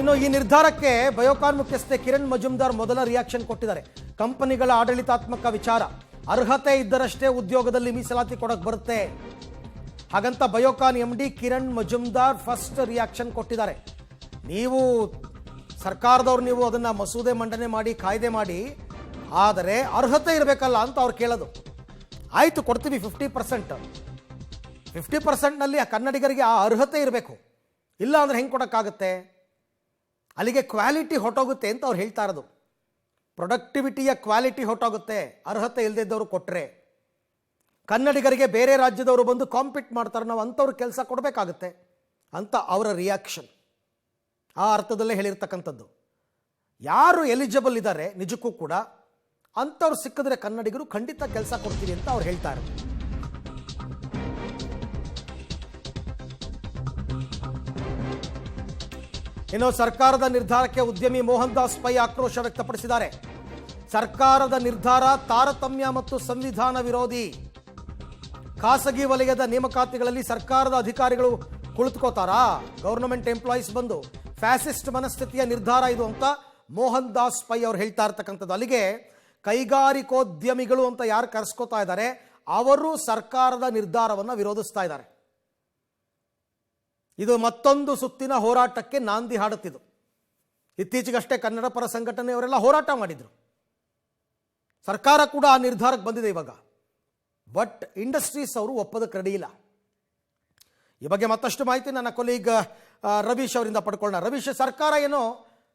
ಇನ್ನು ಈ ನಿರ್ಧಾರಕ್ಕೆ ಬಯೋಕಾನ್ ಮುಖ್ಯಸ್ಥೆ ಕಿರಣ್ ಮಜುಮ್ದಾರ್ ಮೊದಲ ರಿಯಾಕ್ಷನ್ ಕೊಟ್ಟಿದ್ದಾರೆ. ಕಂಪನಿಗಳ ಆಡಳಿತಾತ್ಮಕ ವಿಚಾರ, ಅರ್ಹತೆ ಇದ್ದರಷ್ಟೇ ಉದ್ಯೋಗದಲ್ಲಿ ಮೀಸಲಾತಿ ಕೊಡಕ್ಕೆ ಬರುತ್ತೆ ಹಾಗಂತ Biocon MD Kiran Majumdar first reaction ಕೊಟ್ಟಿದ್ದಾರೆ. ನೀವು ಸರ್ಕಾರದವ್ರು ನೀವು ಅದನ್ನ ಮಸೂದೆ ಮಂಡನೆ ಮಾಡಿ ಕಾಯ್ದೆ ಮಾಡಿ, ಆದರೆ ಅರ್ಹತೆ ಇರಬೇಕಲ್ಲ ಅಂತ ಅವ್ರು ಕೇಳೋದು. ಆಯ್ತು ಕೊಡ್ತೀವಿ 50%ನಲ್ಲಿ ಆ ಕನ್ನಡಿಗರಿಗೆ ಆ ಅರ್ಹತೆ ಇರಬೇಕು, ಇಲ್ಲ ಅಂದ್ರೆ ಹೆಂಗೆ ಕೊಡೋಕ್ಕಾಗುತ್ತೆ? ಅಲ್ಲಿಗೆ ಕ್ವಾಲಿಟಿ ಹೊಟ್ಟೋಗುತ್ತೆ ಅಂತ ಅವ್ರು ಹೇಳ್ತಾ ಇರೋದು. ಪ್ರೊಡಕ್ಟಿವಿಟಿಯ ಕ್ವಾಲಿಟಿ ಹೊಟ್ಟೋಗುತ್ತೆ ಅರ್ಹತೆ ಇಲ್ಲದಿದ್ದವರು ಕೊಟ್ಟರೆ. ಕನ್ನಡಿಗರಿಗೆ ಬೇರೆ ರಾಜ್ಯದವರು ಬಂದು ಕಾಂಪೀಟ್ ಮಾಡ್ತಾರೆ, ನಾವು ಅಂಥವ್ರು ಕೆಲಸ ಕೊಡಬೇಕಾಗುತ್ತೆ ಅಂತ ಅವರ ರಿಯಾಕ್ಷನ್. ಆ ಅರ್ಥದಲ್ಲೇ ಹೇಳಿರ್ತಕ್ಕಂಥದ್ದು. ಯಾರು ಎಲಿಜಿಬಲ್ ಇದ್ದಾರೆ ನಿಜಕ್ಕೂ ಕೂಡ ಅಂಥವ್ರು ಸಿಕ್ಕಿದ್ರೆ ಕನ್ನಡಿಗರು ಖಂಡಿತ ಕೆಲಸ ಕೊಡ್ತೀವಿ ಅಂತ ಅವ್ರು ಹೇಳ್ತಾ ಇರೋದು. ಇನ್ನು ಸರ್ಕಾರದ ನಿರ್ಧಾರಕ್ಕೆ ಉದ್ಯಮಿ ಮೋಹನ್ ದಾಸ್ ಪೈ ಆಕ್ರೋಶ ವ್ಯಕ್ತಪಡಿಸಿದ್ದಾರೆ. ಸರ್ಕಾರದ ನಿರ್ಧಾರ ತಾರತಮ್ಯ ಮತ್ತು ಸಂವಿಧಾನ ವಿರೋಧಿ. ಖಾಸಗಿ ವಲಯದ ನೇಮಕಾತಿಗಳಲ್ಲಿ ಸರ್ಕಾರದ ಅಧಿಕಾರಿಗಳು ಕುಳಿತುಕೋತಾರಾ? ಗವರ್ನಮೆಂಟ್ ಎಂಪ್ಲಾಯೀಸ್ ಬಂದು ಫ್ಯಾಸಿಸ್ಟ್ ಮನಸ್ಥಿತಿಯ ನಿರ್ಧಾರ ಇದು ಅಂತ ಮೋಹನ್ ದಾಸ್ ಪೈ ಅವರು ಹೇಳ್ತಾ ಇರ್ತಕ್ಕಂಥದ್ದು. ಅಲ್ಲಿಗೆ ಕೈಗಾರಿಕೋದ್ಯಮಿಗಳು ಅಂತ ಯಾರು ಕರೆಸ್ಕೋತಾ ಇದ್ದಾರೆ ಅವರು ಸರ್ಕಾರದ ನಿರ್ಧಾರವನ್ನು ವಿರೋಧಿಸ್ತಾ ಇದ್ದಾರೆ. ಇದು ಮತ್ತೊಂದು ಸುತ್ತಿನ ಹೋರಾಟಕ್ಕೆ ನಾಂದಿ ಹಾಡುತ್ತಿದ್ದು. ಇತ್ತೀಚೆಗಷ್ಟೇ ಕನ್ನಡ ಪರ ಸಂಘಟನೆಯವರೆಲ್ಲ ಹೋರಾಟ ಮಾಡಿದರು. ಸರ್ಕಾರ ಕೂಡ ಆ ನಿರ್ಧಾರಕ್ಕೆ ಬಂದಿದೆ ಇವಾಗ. ಬಟ್ ಇಂಡಸ್ಟ್ರೀಸ್ ಅವರು ಒಪ್ಪೋದಕ್ಕೆ ರೆಡಿ ಇಲ್ಲ. ಈ ಬಗ್ಗೆ ಮತ್ತಷ್ಟು ಮಾಹಿತಿ ನನ್ನ ಕೊಲೀಗ್ ರವೀಶ್ ಅವರಿಂದ ಪಡ್ಕೊಳ್ಳೋಣ. ರವೀಶ್, ಸರ್ಕಾರ ಏನೋ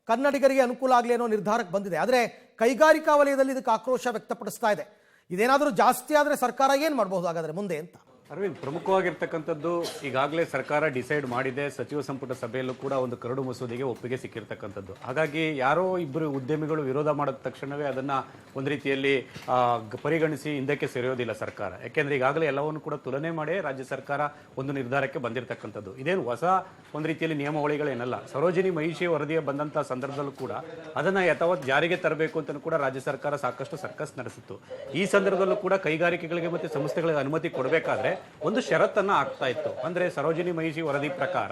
ಕನ್ನಡಿಗರಿಗೆ ಅನುಕೂಲ ಆಗಲಿ ಅನ್ನೋ ನಿರ್ಧಾರಕ್ಕೆ ಬಂದಿದೆ, ಆದರೆ ಕೈಗಾರಿಕಾ ವಲಯದಲ್ಲಿ ಇದಕ್ಕೆ ಆಕ್ರೋಶ ವ್ಯಕ್ತಪಡಿಸ್ತಾ ಇದೆ. ಇದೇನಾದರೂ ಜಾಸ್ತಿ ಆದರೆ ಸರ್ಕಾರ ಏನು ಮಾಡಬಹುದು ಹಾಗಾದರೆ ಮುಂದೆ ಅಂತ? ಅರವಿಂದ್, ಪ್ರಮುಖವಾಗಿರ್ತಕ್ಕಂಥದ್ದು ಈಗಾಗಲೇ ಸರ್ಕಾರ ಡಿಸೈಡ್ ಮಾಡಿದೆ. ಸಚಿವ ಸಂಪುಟ ಸಭೆಯಲ್ಲೂ ಕೂಡ ಒಂದು ಕರಡು ಮಸೂದೆಗೆ ಒಪ್ಪಿಗೆ ಸಿಕ್ಕಿರ್ತಕ್ಕಂಥದ್ದು. ಹಾಗಾಗಿ ಯಾರೋ ಇಬ್ಬರು ಉದ್ಯಮಿಗಳು ವಿರೋಧ ಮಾಡಿದ ತಕ್ಷಣವೇ ಅದನ್ನ ಒಂದು ರೀತಿಯಲ್ಲಿ ಪರಿಗಣಿಸಿ ಹಿಂದಕ್ಕೆ ಸರಿಯೋದಿಲ್ಲ ಸರ್ಕಾರ. ಯಾಕೆಂದ್ರೆ ಈಗಾಗಲೇ ಎಲ್ಲವನ್ನು ಕೂಡ ತುಲನೆ ಮಾಡಿ ರಾಜ್ಯ ಸರ್ಕಾರ ಒಂದು ನಿರ್ಧಾರಕ್ಕೆ ಬಂದಿರತಕ್ಕಂಥದ್ದು. ಇದೇನು ಹೊಸ ಒಂದು ರೀತಿಯಲ್ಲಿ ನಿಯಮಾವಳಿಗಳೇನಲ್ಲ. ಸರೋಜಿನಿ ಮಹಿಷಿ ವರದಿಯ ಬಂದಂತಹ ಸಂದರ್ಭದಲ್ಲೂ ಕೂಡ ಅದನ್ನ ಯಥಾವತ್ ಜಾರಿಗೆ ತರಬೇಕು ಅಂತ ಕೂಡ ರಾಜ್ಯ ಸರ್ಕಾರ ಸಾಕಷ್ಟು ಸರ್ಕಸ್ ನಡೆಸಿತ್ತು. ಈ ಸಂದರ್ಭದಲ್ಲೂ ಕೂಡ ಕೈಗಾರಿಕೆಗಳಿಗೆ ಮತ್ತೆ ಸಂಸ್ಥೆಗಳಿಗೆ ಅನುಮತಿ ಕೊಡಬೇಕಾದ್ರೆ ಒಂದು ಷರತ್ತನ್ನ ಆಗ್ತಾ ಇತ್ತು. ಅಂದ್ರೆ ಸರೋಜಿನಿ ಮಹಿಷಿ ವರದಿ ಪ್ರಕಾರ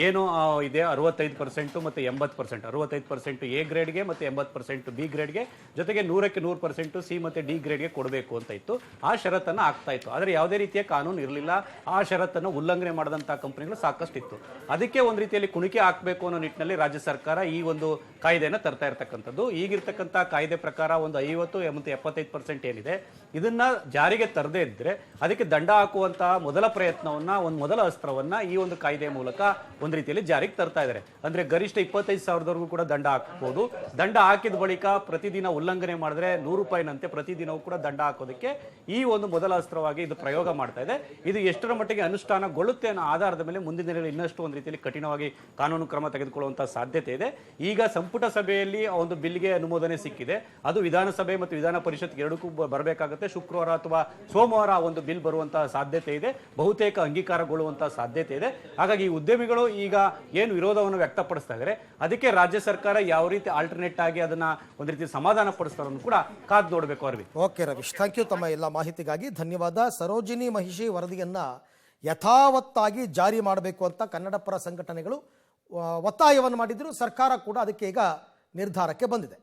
ಏನು ಇದೆ 65% ಮತ್ತೆ 80%, 65% ಎ ಗ್ರೇಡ್ಗೆ ಮತ್ತೆ 80% ಬಿ ಗ್ರೇಡ್ಗೆ, ಜೊತೆಗೆ 100ಕ್ಕೆ 100% ಸಿ ಮತ್ತೆ ಡಿ ಗ್ರೇಡ್ಗೆ ಕೊಡಬೇಕು ಅಂತ ಇತ್ತು. ಆ ಷರತ್ತನ್ನ ಆಗ್ತಾ ಇತ್ತು. ಆದರೆ ಯಾವುದೇ ರೀತಿಯ ಕಾನೂನು ಇರಲಿಲ್ಲ. ಆ ಷರತ್ತನ್ನು ಉಲ್ಲಂಘನೆ ಮಾಡಿದಂತಹ ಕಂಪನಿಗಳು ಸಾಕಷ್ಟು ಇತ್ತು. ಅದಕ್ಕೆ ಒಂದು ರೀತಿಯಲ್ಲಿ ಕುಣಿಕೆ ಹಾಕಬೇಕು ಅನ್ನೋ ನಿಟ್ಟಿನಲ್ಲಿ ರಾಜ್ಯ ಸರ್ಕಾರ ಈ ಒಂದು ಕಾಯ್ದೆಯನ್ನು ತರ್ತಾ ಇರ್ತಕ್ಕಂಥದ್ದು. ಈಗಿರ್ತಕ್ಕಂಥ ಕಾಯ್ದೆ ಪ್ರಕಾರ ಒಂದು 50 ಮತ್ತು 75% ಏನಿದೆ ಇದನ್ನ ಜಾರಿಗೆ ತರದೇ ಇದ್ರೆ ಅದಕ್ಕೆ ದಂಡ ಹಾಕುವಂತಹ ಮೊದಲ ಪ್ರಯತ್ನವನ್ನ, ಒಂದು ಮೊದಲ ಅಸ್ತ್ರವನ್ನ ಈ ಒಂದು ಕಾಯ್ದೆ ಮೂಲಕ ಒಂದು ರೀತಿಯಲ್ಲಿ ಜಾರಿಗೆ ತರ್ತಾ ಇದ್ದಾರೆ. ಅಂದ್ರೆ ಗರಿಷ್ಠ 25,000 ಕೂಡ ದಂಡ ಹಾಕಬಹುದು. ದಂಡ ಹಾಕಿದ ಬಳಿಕ ಪ್ರತಿದಿನ ಉಲ್ಲಂಘನೆ ಮಾಡಿದ್ರೆ 100 ರೂಪಾಯಿನಂತೆ ಪ್ರತಿದಿನವೂ ಕೂಡ ದಂಡ ಹಾಕೋದಕ್ಕೆ ಈ ಒಂದು ಮೊದಲ ಅಸ್ತ್ರವಾಗಿ ಇದು ಪ್ರಯೋಗ ಮಾಡ್ತಾ ಇದೆ. ಇದು ಎಷ್ಟರ ಮಟ್ಟಿಗೆ ಅನುಷ್ಠಾನಗೊಳ್ಳುತ್ತೆ ಅನ್ನೋ ಆಧಾರದ ಮೇಲೆ ಮುಂದಿನ ದಿನಗಳಲ್ಲಿ ಇನ್ನಷ್ಟು ಒಂದು ರೀತಿಯಲ್ಲಿ ಕಠಿಣವಾಗಿ ಕಾನೂನು ಕ್ರಮ ತೆಗೆದುಕೊಳ್ಳುವಂತಹ ಸಾಧ್ಯತೆ ಇದೆ. ಈಗ ಸಂಪುಟ ಸಭೆಯಲ್ಲಿ ಒಂದು ಬಿಲ್ಗೆ ಅನುಮೋದನೆ ಸಿಕ್ಕಿದೆ. ಅದು ವಿಧಾನಸಭೆ ಮತ್ತು ವಿಧಾನ ಪರಿಷತ್ ಎರಡಕ್ಕೂ ಬರಬೇಕಾಗುತ್ತೆ. ಶುಕ್ರವಾರ ಅಥವಾ ಸೋಮವಾರ ಒಂದು ಬಿಲ್ ಬರುವಂತಹ ಸಾಧ್ಯತೆ ಇದೆ. ಬಹುತೇಕ ಅಂಗೀಕಾರಗೊಳ್ಳುವಂತಹ ಸಾಧ್ಯತೆ ಇದೆ. ಹಾಗಾಗಿ ಈ ಉದ್ಯಮಿಗಳು ಈಗ ಏನು ವಿರೋಧವನ್ನು ವ್ಯಕ್ತಪಡಿಸ್ತಾ ಇದ್ದಾರೆ ಅದಕ್ಕೆ ರಾಜ್ಯ ಸರ್ಕಾರ ಯಾವ ರೀತಿ ಆಲ್ಟರ್ನೇಟ್ ಆಗಿ ಅದನ್ನ ಒಂದು ರೀತಿ ಸಮಾಧಾನ ಪಡಿಸ್ತಾರನ್ನು ಕೂಡ ಕಾದು ನೋಡಬೇಕು. Aravind, okay Ravish, thank you ತಮ್ಮ ಎಲ್ಲ ಮಾಹಿತಿಗಾಗಿ ಧನ್ಯವಾದ. ಸರೋಜಿನಿ ಮಹಿಷಿ ವರದಿಯನ್ನ ಯಥಾವತ್ತಾಗಿ ಜಾರಿ ಮಾಡಬೇಕು ಅಂತ ಕನ್ನಡ ಪರ ಸಂಘಟನೆಗಳು ಒತ್ತಾಯವನ್ನು ಮಾಡಿದ್ರು. ಸರ್ಕಾರ ಕೂಡ ಅದಕ್ಕೆ ಈಗ ನಿರ್ಧಾರಕ್ಕೆ ಬಂದಿದೆ.